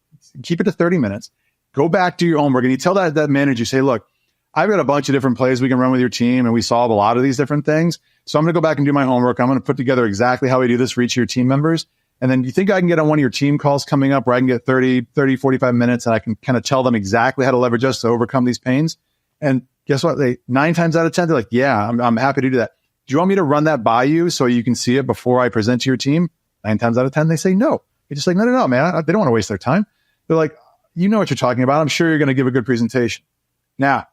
Keep it to 30 minutes. Go back to your homework and you tell that manager, say, look, I've got a bunch of different plays we can run with your team and we solve a lot of these different things. So I'm going to go back and do my homework. I'm going to put together exactly how we do this for each of your team members. And then you think I can get on one of your team calls coming up where I can get 30, 45 minutes and I can kind of tell them exactly how to leverage us to overcome these pains. And guess what? 9 times out of 10, they're like, yeah, I'm happy to do that. Do you want me to run that by you so you can see it before I present to your team? 9 times out of 10, they say no. You're just like, no, man. They don't want to waste their time. They're like, you know what you're talking about. I'm sure you're going to give a good presentation. Now,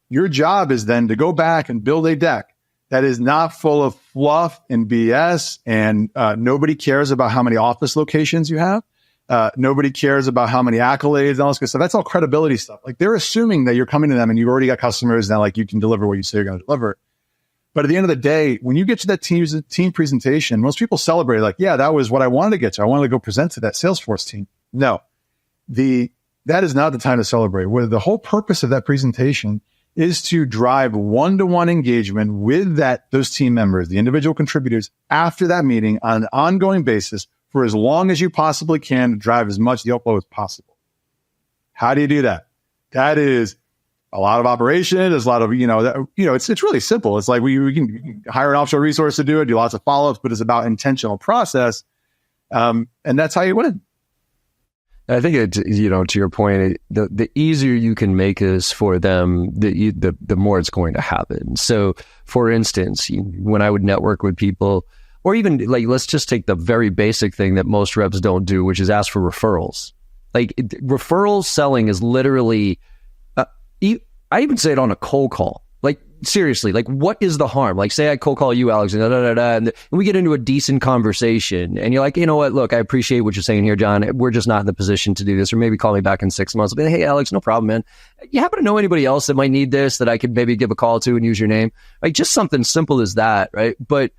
your job is then to go back and build a deck that is not full of fluff and BS, and nobody cares about how many office locations you have. Nobody cares about how many accolades and all this good stuff. That's all credibility stuff. Like, they're assuming that you're coming to them and you've already got customers and like you can deliver what you say you're going to deliver. But at the end of the day, when you get to that team presentation, most people celebrate like, yeah, that was what I wanted to get to. I wanted to go present to that Salesforce team. No, that is not the time to celebrate. Where the whole purpose of that presentation is to drive one-to-one engagement with those team members, the individual contributors, after that meeting on an ongoing basis for as long as you possibly can to drive as much deal flow as possible. How do you do that? That is a lot of operation. There's a lot of, it's really simple. It's like we can hire an offshore resource to do it, do lots of follow-ups, but it's about intentional process. And that's how you win. I think to your point, the easier you can make this for them, the more it's going to happen. So, for instance, when I would network with people, or even like, let's just take the very basic thing that most reps don't do, which is ask for referrals. Like, referral selling is literally, I even say it on a cold call. Like, seriously, like, what is the harm? Like, say I cold call you, Alex, and we get into a decent conversation, and you're like, you know what? Look, I appreciate what you're saying here, John. We're just not in the position to do this, or maybe call me back in 6 months. I'll be like, hey, Alex, no problem, man. You happen to know anybody else that might need this that I could maybe give a call to and use your name? Like, just something simple as that, right? But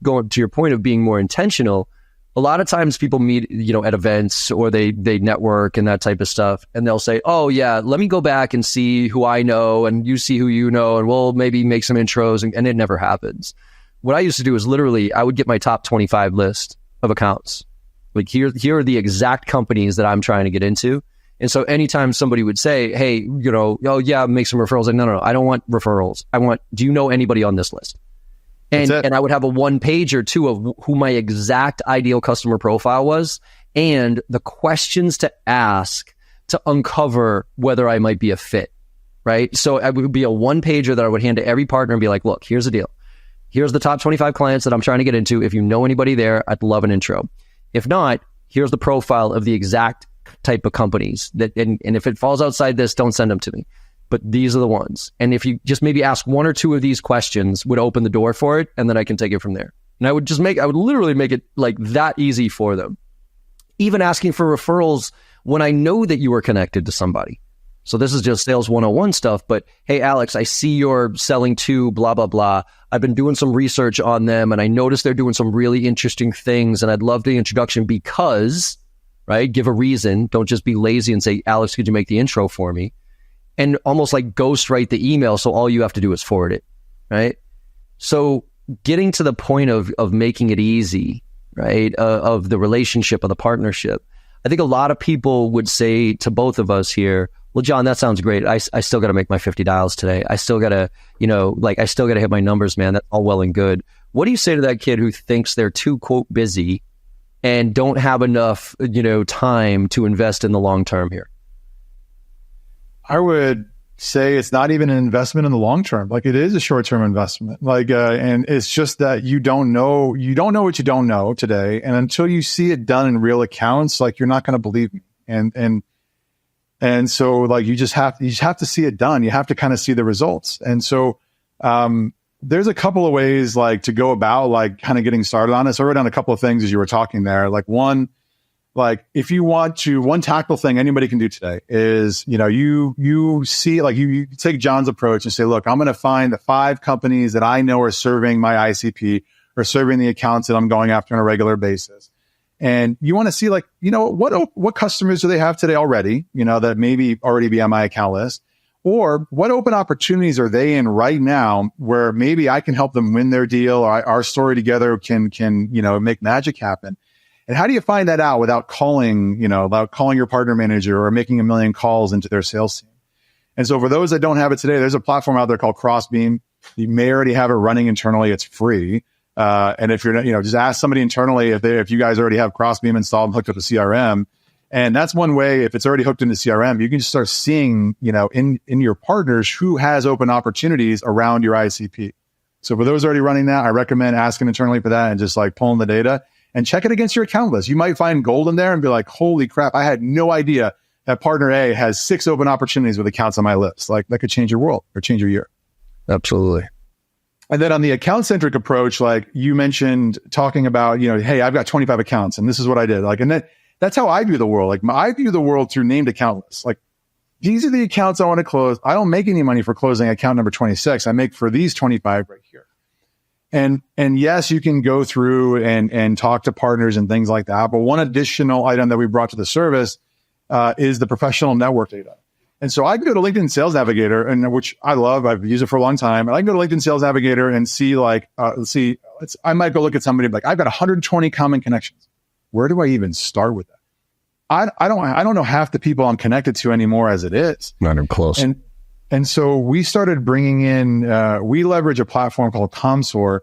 going to your point of being more intentional, a lot of times people meet, at events or they network and that type of stuff. And they'll say, oh yeah, let me go back and see who I know and you see who you know, and we'll maybe make some intros, and it never happens. What I used to do is literally, I would get my top 25 list of accounts. Like here are the exact companies that I'm trying to get into. And so anytime somebody would say, hey, oh yeah, make some referrals. Like, no, I don't want referrals. Do you know anybody on this list? And I would have a one page or two of who my exact ideal customer profile was and the questions to ask to uncover whether I might be a fit, right? So it would be a one pager that I would hand to every partner and be like, look, here's the deal. Here's the top 25 clients that I'm trying to get into. If you know anybody there, I'd love an intro. If not, here's the profile of the exact type of companies that, and if it falls outside this, don't send them to me. But these are the ones. And if you just maybe ask one or two of these questions, would open the door for it, and then I can take it from there. And I would literally make it like that easy for them. Even asking for referrals when I know that you are connected to somebody. So this is just sales 101 stuff, but hey, Alex, I see you're selling to blah, blah, blah. I've been doing some research on them and I noticed they're doing some really interesting things and I'd love the introduction because, right? Give a reason. Don't just be lazy and say, Alex, could you make the intro for me? And almost like ghost write the email. So all you have to do is forward it, right? So getting to the point of making it easy, right? Of the relationship, of the partnership. I think a lot of people would say to both of us here, well, John, that sounds great. I still got to make my 50 dials today. I still got to, I still got to hit my numbers, man. That's all well and good. What do you say to that kid who thinks they're too, quote, busy and don't have enough, time to invest in the long term here? I would say it's not even an investment in the long term. Like it is a short-term investment. And it's just that you don't know what you don't know today. And until you see it done in real accounts, like you're not going to believe me. And so like you just have to see it done. You have to kind of see the results. And so there's a couple of ways like to go about like kind of getting started on it. So I wrote down a couple of things as you were talking there. Like one, like if you want to, one tactical thing anybody can do today is, you see, like you take John's approach and say, look, I'm going to find the 5 companies that I know are serving my ICP or serving the accounts that I'm going after on a regular basis. And you want to see like, what customers do they have today already, that maybe already be on my account list, or what open opportunities are they in right now where maybe I can help them win their deal or our story together can, make magic happen. And how do you find that out without calling your partner manager or making a million calls into their sales team? And so for those that don't have it today, there's a platform out there called Crossbeam. You may already have it running internally. It's free. And if you're, just ask somebody internally if you guys already have Crossbeam installed and hooked up to CRM. And that's one way, if it's already hooked into CRM, you can just start seeing, in your partners who has open opportunities around your ICP. So for those already running that, I recommend asking internally for that and just like pulling the data and check it against your account list. You might find gold in there and be like, holy crap, I had no idea that partner A has 6 open opportunities with accounts on my list. Like that could change your world or change your year. Absolutely. And then on the account-centric approach, like you mentioned, talking about, hey, I've got 25 accounts and this is what I did. Like, and that's how I view the world. Like I view the world through named account lists. Like these are the accounts I want to close. I don't make any money for closing account number 26. I make for these 25 right here. And yes, you can go through and talk to partners and things like that. But one additional item that we brought to the service is the professional network data. And so I can go to LinkedIn Sales Navigator, and which I love. I've used it for a long time. And I can go to LinkedIn Sales Navigator and see I might go look at somebody like I've got 120 common connections. Where do I even start with that? I don't know half the people I'm connected to anymore as it is. Not even close. And so we started bringing in, we leverage a platform called Comsor,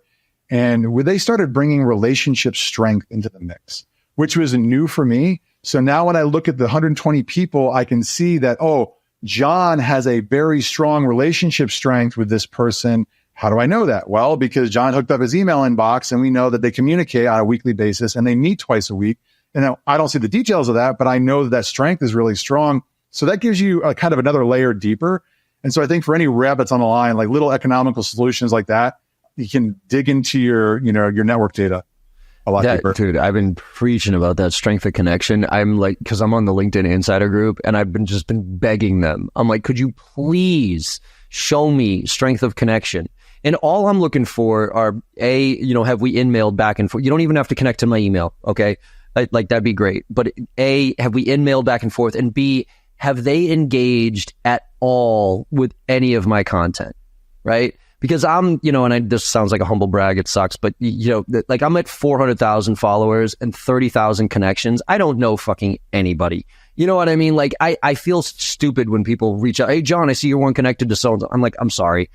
and they started bringing relationship strength into the mix, which was new for me. So now when I look at the 120 people, I can see that, oh, John has a very strong relationship strength with this person. How do I know that? Well, because John hooked up his email inbox and we know that they communicate on a weekly basis and they meet twice a week. And now I don't see the details of that, but I know that strength is really strong. So that gives you a kind of another layer deeper. And so I think for any rep that's on the line, like little economical solutions like that, you can dig into your network data a lot deeper. Dude, I've been preaching about that strength of connection. I'm like, because I'm on the LinkedIn Insider group and I've been begging them. I'm like, could you please show me strength of connection? And all I'm looking for are have we in-mailed back and forth? You don't even have to connect to my email. Okay. Like that'd be great. But A, have we in-mailed back and forth? And B, have they engaged at all with any of my content? Right. Because this sounds like a humble brag. It sucks. But like I'm at 400,000 followers and 30,000 connections. I don't know fucking anybody. You know what I mean? Like, I feel stupid when people reach out. Hey, John, I see you're one connected to so-and-so. I'm like, I'm sorry.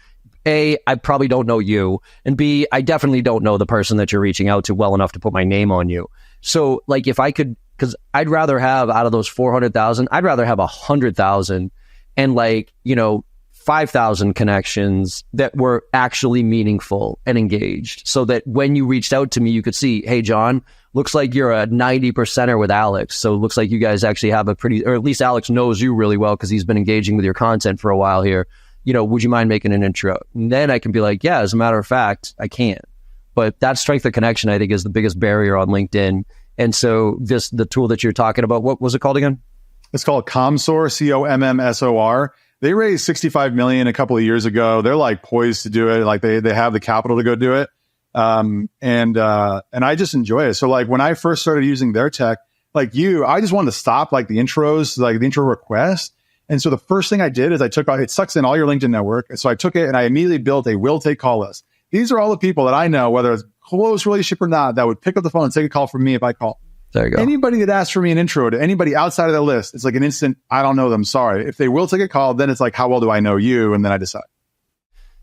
A, I probably don't know you. And B, I definitely don't know the person that you're reaching out to well enough to put my name on you. So, like, if I could, because I'd rather have out of those 400,000, I'd rather have 100,000 and 5,000 connections that were actually meaningful and engaged. So that when you reached out to me, you could see, hey, John, looks like you're a 90%er with Alex. So it looks like you guys actually have or at least Alex knows you really well because he's been engaging with your content for a while here. Would you mind making an intro? And then I can be like, yeah, as a matter of fact, I can. But that strength of connection, I think, is the biggest barrier on LinkedIn. And so the tool that you're talking about, what was it called again? It's called Commsor, COMMSOR. They raised $65 million a couple of years ago. They're like poised to do it. Like they have the capital to go do it. And I just enjoy it. So like when I first started using their tech, I just wanted to stop like the intros, like the intro request. And so the first thing I did is it sucks in all your LinkedIn network. And so I took it and I immediately built a will take call list. These are all the people that I know, whether it's close relationship or not, that would pick up the phone and take a call from me if I call. There you go. Anybody that asks for me an intro to anybody outside of that list, it's like an instant, I don't know them, sorry. If they will take a call, then it's like, how well do I know you? And then I decide.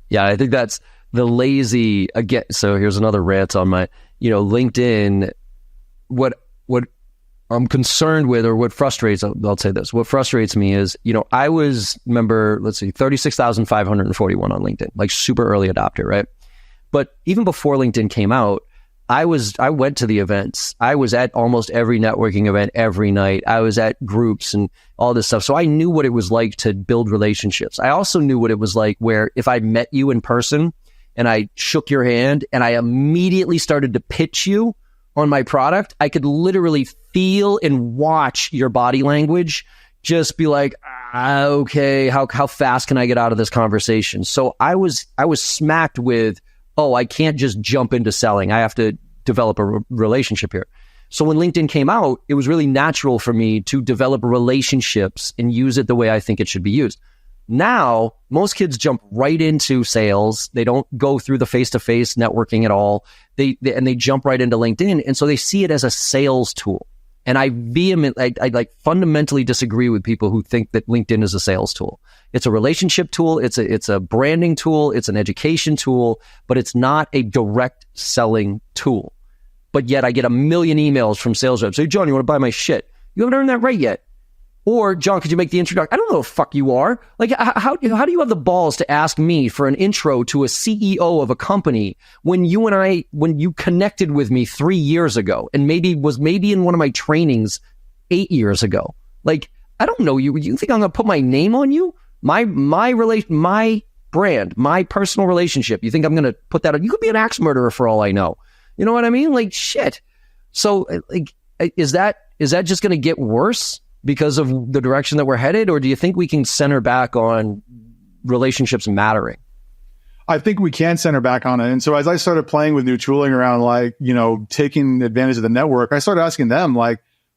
Yeah, I think that's the lazy, again, so here's another rant on my, LinkedIn. What I'm concerned with, or what frustrates, I'll say this, what frustrates me is, I was, remember, 36,541 on LinkedIn, like super early adopter, right? But even before LinkedIn came out, I went to the events. I was at almost every networking event every night. I was at groups and all this stuff. So I knew what it was like to build relationships. I also knew what it was like where if I met you in person and I shook your hand and I immediately started to pitch you on my product, I could literally feel and watch your body language just be like, okay, how fast can I get out of this conversation? So I was smacked with, oh, I can't just jump into selling. I have to develop a relationship here. So when LinkedIn came out, it was really natural for me to develop relationships and use it the way I think it should be used. Now, most kids jump right into sales. They don't go through the face-to-face networking at all. They jump right into LinkedIn. And so they see it as a sales tool. And I fundamentally disagree with people who think that LinkedIn is a sales tool. It's a relationship tool. It's a branding tool. It's an education tool, but it's not a direct selling tool. But yet I get a million emails from sales reps. Hey, John, you want to buy my shit? You haven't earned that right yet. Or, John, could you make the introduction? I don't know who the fuck you are. Like, how do you have the balls to ask me for an intro to a CEO of a company when you connected with me 3 years ago and maybe in one of my trainings 8 years ago? Like, I don't know you. You think I'm going to put my name on you? My brand, my personal relationship. You think I'm going to put that on? You could be an axe murderer for all I know. You know what I mean? Like, shit. So, like, is that just going to get worse because of the direction that we're headed? Or do you think we can center back on relationships mattering? I think we can center back on it. And so as I started playing with new tooling around, taking advantage of the network, I started asking them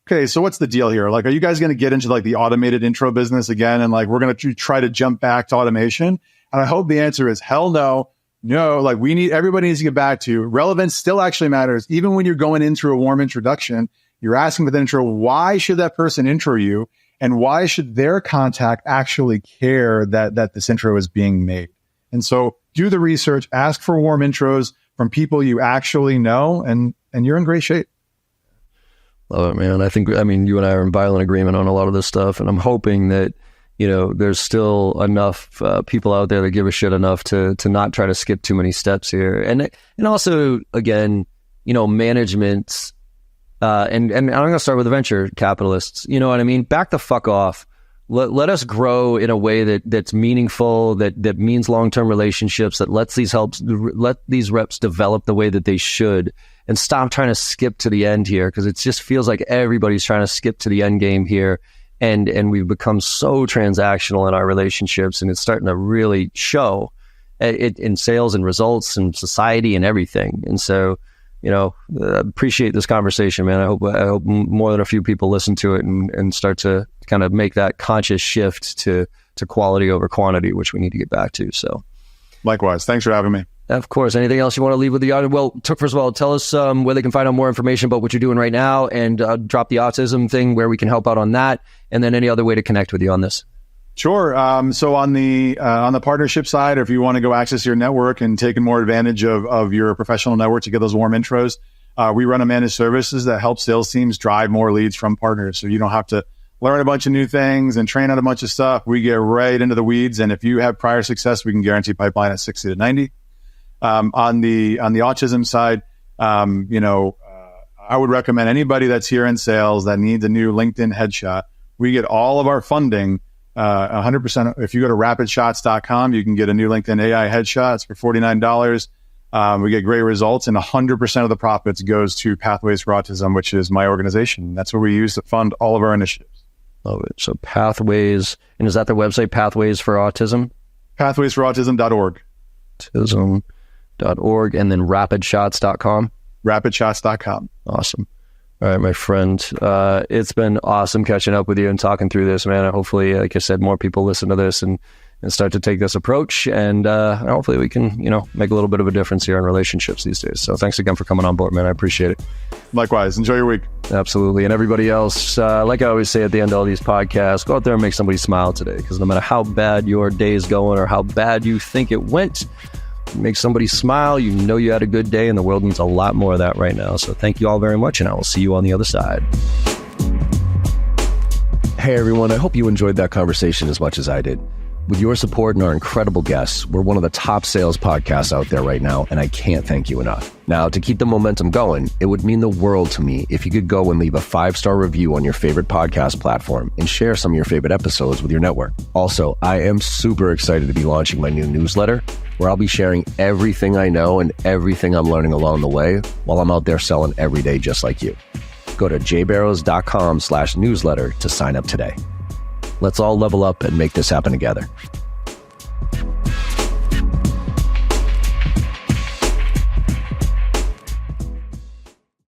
okay, so what's the deal here? Like, are you guys going to get into the automated intro business again? And we're going to try to jump back to automation. And I hope the answer is hell no. No, everybody needs to get back to relevance still actually matters. Even when you're going into a warm introduction, you're asking with the intro, why should that person intro you? And why should their contact actually care that this intro is being made? And so do the research, ask for warm intros from people you actually know, and you're in great shape. Love it, man. I mean, you and I are in violent agreement on a lot of this stuff. And I'm hoping that, there's still enough people out there that give a shit enough to not try to skip too many steps here. And also, again, management, and I'm going to start with the venture capitalists. You know what I mean? Back the fuck off. Let us grow in a way that's meaningful, that means long-term relationships, that let these reps develop the way that they should, and stop trying to skip to the end here, because it just feels like everybody's trying to skip to the end game here, and we've become so transactional in our relationships, and it's starting to really show. in sales and results and society and everything. And so, appreciate this conversation, man. I hope more than a few people listen to it and start to kind of make that conscious shift to quality over quantity, which we need to get back to. So likewise. Thanks for having me. Of course. Anything else you want to leave with the audience? Well, first of all, tell us where they can find out more information about what you're doing right now, and drop the autism thing where we can help out on that, and then any other way to connect with you on this. Sure. So on the partnership side, if you want to go access your network and take more advantage of your professional network to get those warm intros, we run a managed services that helps sales teams drive more leads from partners. So you don't have to learn a bunch of new things and train on a bunch of stuff. We get right into the weeds. And if you have prior success, we can guarantee pipeline at 60 to 90. On the autism side, I would recommend anybody that's here in sales that needs a new LinkedIn headshot. We get all of our funding 100%. If you go to rapidshots.com, you can get a new LinkedIn AI headshot. It's for $49. We get great results, and 100% of the profits goes to Pathways for Autism, which is my organization. That's what we use to fund all of our initiatives. Love it. So Pathways, and is that the website, Pathways for Autism? Pathwaysforautism.org. Autism.org, and then rapidshots.com? Rapidshots.com. Awesome. All right, my friend. It's been awesome catching up with you and talking through this, man. Hopefully, like I said, more people listen to this and start to take this approach, and hopefully we can, make a little bit of a difference here in relationships these days. So thanks again for coming on board, man. I appreciate it. Likewise. Enjoy your week. Absolutely. And everybody else, like I always say at the end of all these podcasts, go out there and make somebody smile today, because no matter how bad your day is going or how bad you think it went, make somebody smile. You had a good day, and the world needs a lot more of that right now. So thank you all very much, and I will see you on the other side. Hey, everyone. I hope you enjoyed that conversation as much as I did. With your support and our incredible guests, we're one of the top sales podcasts out there right now, and I can't thank you enough. Now, to keep the momentum going, it would mean the world to me if you could go and leave a 5-star review on your favorite podcast platform and share some of your favorite episodes with your network. Also, I am super excited to be launching my new newsletter, where I'll be sharing everything I know and everything I'm learning along the way while I'm out there selling every day just like you. Go to jbarrows.com/newsletter to sign up today. Let's all level up and make this happen together.